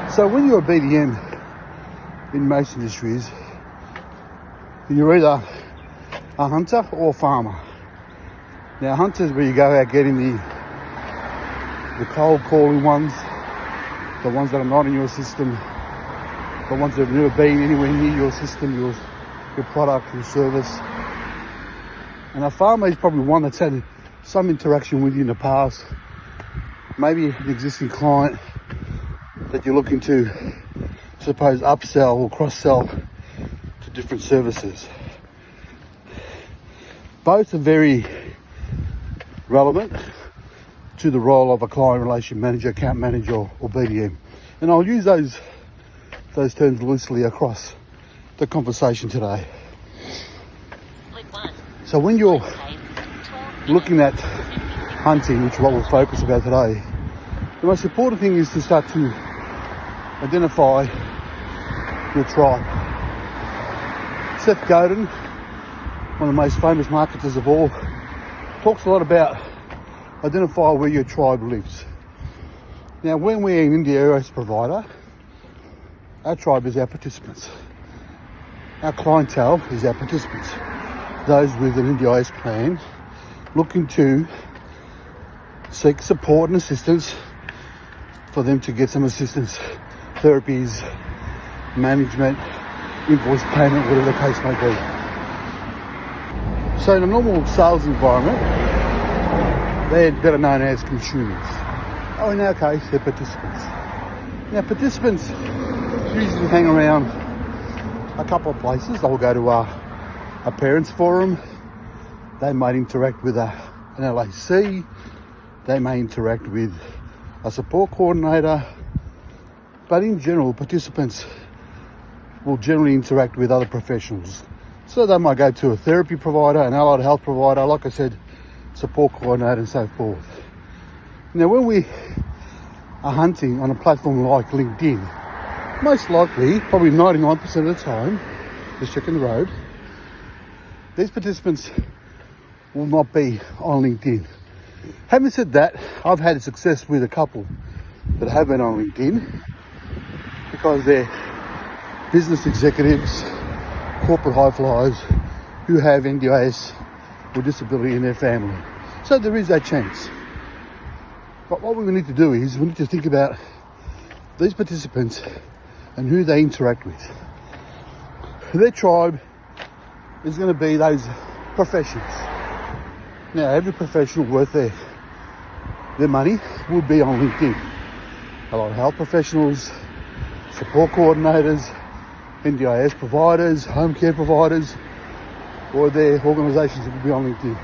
So when you're a BDM in most industries, you're either a hunter or a farmer. Now, hunters where you go out getting the cold calling ones, the ones that are not in your system, the ones that have never been anywhere near your system, your product, your service. And a farmer is probably one that's had some interaction with you in the past, maybe an existing client that you're looking to, suppose, upsell or cross-sell to different services. Both are very relevant to the role of a client relation manager, account manager, or BDM. And I'll use those terms loosely across the conversation today. So when you're looking at hunting, which is what we'll focus about today, the most important thing is to start to identify your tribe. Seth Godin, one of the most famous marketers of all, talks a lot about identify where your tribe lives. Now, when we're an NDIS provider, our tribe is our participants. Our clientele is our participants. Those with an NDIS plan looking to seek support and assistance for them to get some assistance, therapies, management, invoice payment, whatever the case may be. So in a normal sales environment, they're better known as consumers. Oh, in our case, they're participants. Now, participants usually hang around a couple of places. They'll go to a parents forum. They might interact with an LAC. They may interact with a support coordinator. But in general, participants will generally interact with other professionals. So they might go to a therapy provider, an allied health provider, like I said, support coordinator, and so forth. Now, when we are hunting on a platform like LinkedIn, most likely, probably 99% of the time, just checking the road, these participants will not be on LinkedIn. Having said that, I've had success with a couple that have been on LinkedIn because they're business executives, corporate high flyers who have NDIS or disability in their family. So there is that chance. But what we need to do is we need to think about these participants and who they interact with. Their tribe is going to be those professions. Now, every professional worth their money will be on LinkedIn. A lot of health professionals, support coordinators, NDIS providers, home care providers, or their organisations will be on LinkedIn.